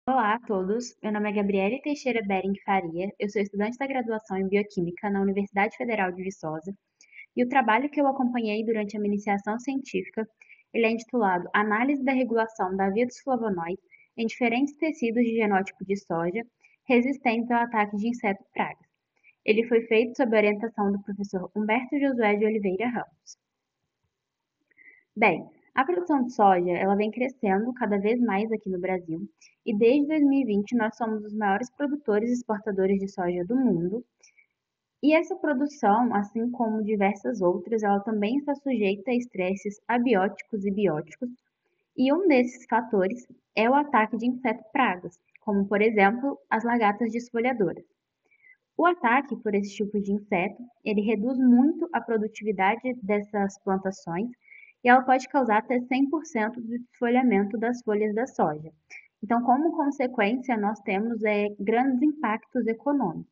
Olá a todos, meu nome é Gabriele Teixeira Bering Faria, eu sou estudante da graduação em Bioquímica na Universidade Federal de Viçosa e o trabalho que eu acompanhei durante a minha iniciação científica ele é intitulado Análise da regulação da via dos flavonoides em diferentes tecidos de genótipo de soja resistentes ao ataque de inseto-pragas. Ele foi feito sob a orientação do professor Humberto Josué de Oliveira Ramos. Bem, a produção de soja, ela vem crescendo cada vez mais aqui no Brasil, e desde 2020 nós somos os maiores produtores e exportadores de soja do mundo. E essa produção, assim como diversas outras, ela também está sujeita a estresses abióticos e bióticos, e um desses fatores é o ataque de inseto-pragas, como por exemplo, as lagartas desfolhadoras. O ataque por esse tipo de inseto, ele reduz muito a produtividade dessas plantações e ela pode causar até 100% do desfolhamento das folhas da soja. Então, como consequência, nós temos grandes impactos econômicos.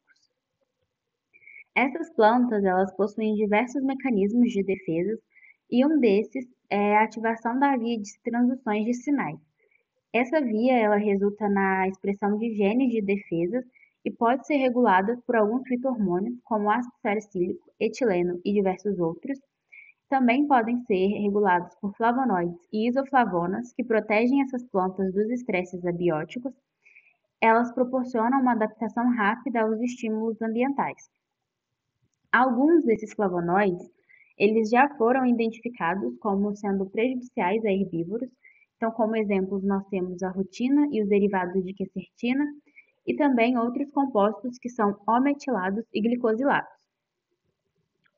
Essas plantas, elas possuem diversos mecanismos de defesa e um desses é a ativação da via de transduções de sinais. Essa via ela resulta na expressão de genes de defesa e pode ser regulada por alguns fito-hormônios, como ácido salicílico, etileno e diversos outros. Também podem ser regulados por flavonoides e isoflavonas, que protegem essas plantas dos estresses abióticos. Elas proporcionam uma adaptação rápida aos estímulos ambientais. Alguns desses flavonoides, eles já foram identificados como sendo prejudiciais a herbívoros. Então, como exemplos, nós temos a rutina e os derivados de quercetina e também outros compostos que são ometilados e glicosilados.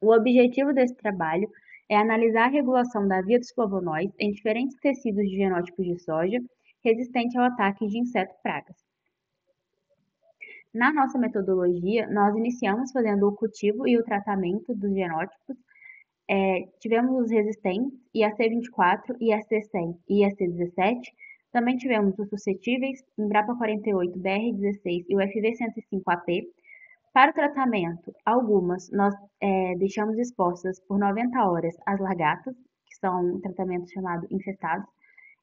O objetivo desse trabalho é analisar a regulação da via dos flavonoides em diferentes tecidos de genótipos de soja resistente ao ataque de inseto-pragas. Na nossa metodologia, nós iniciamos fazendo o cultivo e o tratamento dos genótipos. Tivemos os resistentes, IAC24, IAC100 e IAC17. Também tivemos os suscetíveis, Embrapa 48, BR16 e o FV105AP. Para o tratamento, algumas nós deixamos expostas por 90 horas as lagartas, que são um tratamento chamado infestados,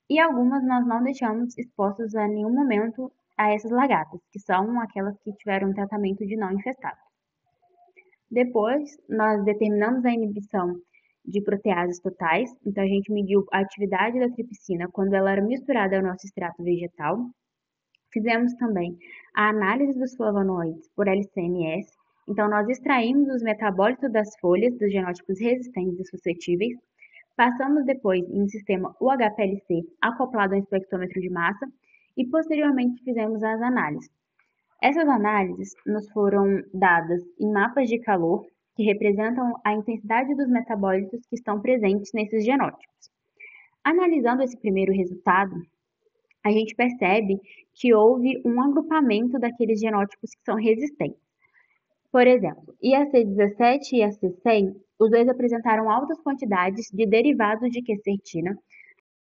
e algumas nós não deixamos expostas a nenhum momento a essas lagartas, que são aquelas que tiveram um tratamento de não infestado. Depois, nós determinamos a inibição de proteases totais, então a gente mediu a atividade da tripsina quando ela era misturada ao nosso extrato vegetal. Fizemos também a análise dos flavonoides por LCMS, então nós extraímos os metabólitos das folhas dos genótipos resistentes e suscetíveis, passamos depois em um sistema UHPLC acoplado ao espectrômetro de massa e posteriormente fizemos as análises. Essas análises nos foram dadas em mapas de calor que representam a intensidade dos metabólitos que estão presentes nesses genótipos. Analisando esse primeiro resultado, a gente percebe que houve um agrupamento daqueles genótipos que são resistentes. Por exemplo, IAC17 e IAC100, os dois apresentaram altas quantidades de derivados de quercetina,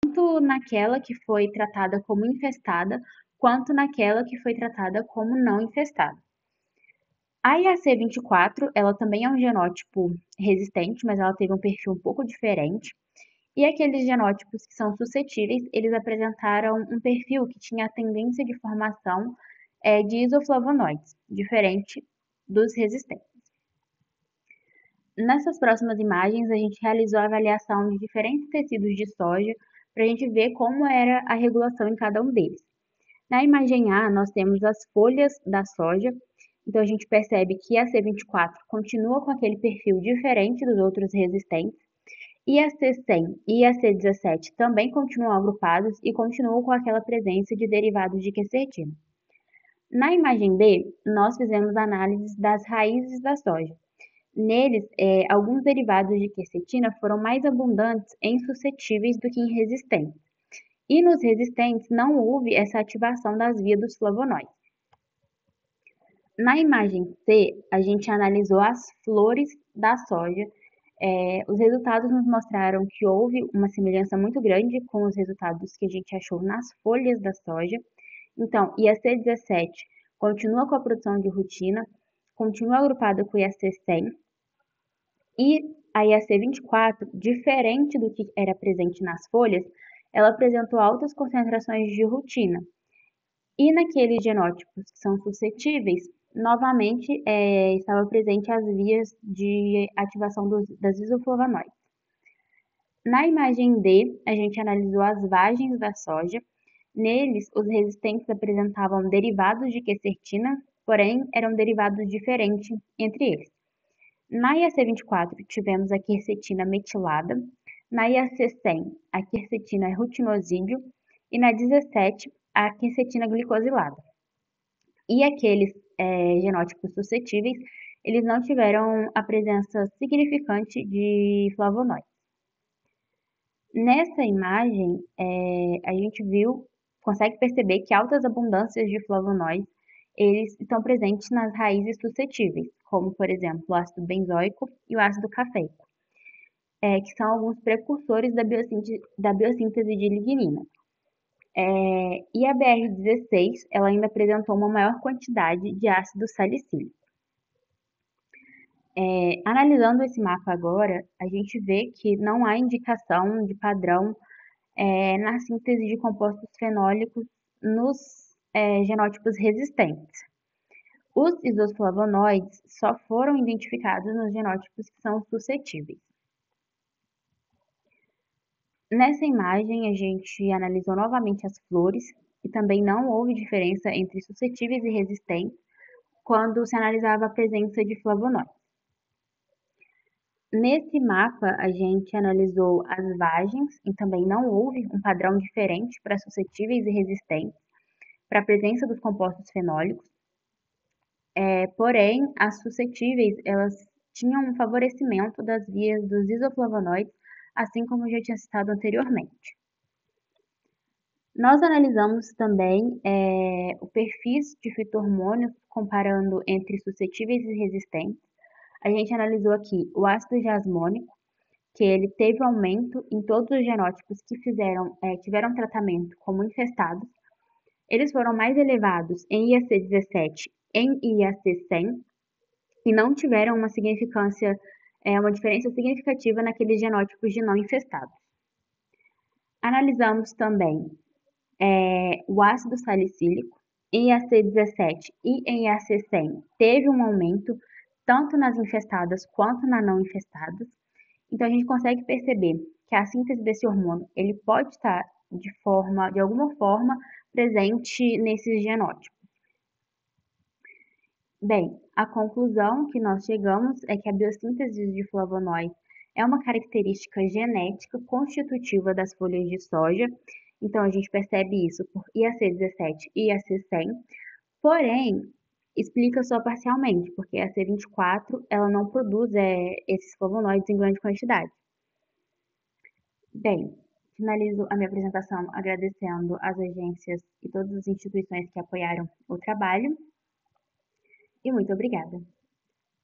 tanto naquela que foi tratada como infestada, quanto naquela que foi tratada como não infestada. A IAC24, ela também é um genótipo resistente, mas ela teve um perfil um pouco diferente. E aqueles genótipos que são suscetíveis, eles apresentaram um perfil que tinha a tendência de formação de isoflavonoides, diferente dos resistentes. Nessas próximas imagens, a gente realizou a avaliação de diferentes tecidos de soja para a gente ver como era a regulação em cada um deles. Na imagem A, nós temos as folhas da soja, então a gente percebe que a C24 continua com aquele perfil diferente dos outros resistentes, e a C100 e a C17 também continuam agrupados e continuam com aquela presença de derivados de quercetina. Na imagem B, nós fizemos análises das raízes da soja. Neles, alguns derivados de quercetina foram mais abundantes em suscetíveis do que em resistentes. E nos resistentes não houve essa ativação das vias dos flavonoides. Na imagem C, a gente analisou as flores da soja. Os resultados nos mostraram que houve uma semelhança muito grande com os resultados que a gente achou nas folhas da soja. Então, IAC17 continua com a produção de rutina, continua agrupada com o IAC100, e a IAC24, diferente do que era presente nas folhas, ela apresentou altas concentrações de rutina. E naqueles genótipos que são suscetíveis, novamente estava presente as vias de ativação das isoflavonoides. Na imagem D, a gente analisou as vagens da soja. Neles, os resistentes apresentavam derivados de quercetina, porém eram derivados diferentes entre eles. Na IAC24, tivemos a quercetina metilada, na IAC100, a quercetina rutinosídeo e na 17, a quercetina glicosilada. E aqueles genótipos suscetíveis, eles não tiveram a presença significante de flavonoides. Nessa imagem, a gente consegue perceber que altas abundâncias de flavonoides eles estão presentes nas raízes suscetíveis, como, por exemplo, o ácido benzoico e o ácido cafeico, que são alguns precursores da biossíntese de lignina. E a BR16, ela ainda apresentou uma maior quantidade de ácido salicílico. Analisando esse mapa agora, a gente vê que não há indicação de padrão na síntese de compostos fenólicos nos genótipos resistentes. Os isoflavonoides só foram identificados nos genótipos que são suscetíveis. Nessa imagem, a gente analisou novamente as flores e também não houve diferença entre suscetíveis e resistentes quando se analisava a presença de flavonoides. Nesse mapa, a gente analisou as vagens e também não houve um padrão diferente para suscetíveis e resistentes para a presença dos compostos fenólicos. Porém, as suscetíveis, elas tinham um favorecimento das vias dos isoflavonoides, assim como eu já tinha citado anteriormente. Nós analisamos também o perfis de fitohormônios comparando entre suscetíveis e resistentes. A gente analisou aqui o ácido jasmônico, que ele teve aumento em todos os genótipos que tiveram tratamento como infestados. Eles foram mais elevados em IAC17 e em IAC100 e não tiveram uma diferença significativa naqueles genótipos de não infestados. Analisamos também o ácido salicílico. Em IAC17 e em IAC100 teve um aumento tanto nas infestadas quanto nas não infestadas. Então, a gente consegue perceber que a síntese desse hormônio ele pode estar de alguma forma presente nesses genótipos. Bem, a conclusão que nós chegamos é que a biossíntese de flavonoides é uma característica genética constitutiva das folhas de soja. Então, a gente percebe isso por IAC17 e IAC100. Porém, explica só parcialmente, porque a C24 ela não produz esses flavonoides em grande quantidade. Bem, finalizo a minha apresentação agradecendo às agências e todas as instituições que apoiaram o trabalho. E muito obrigada.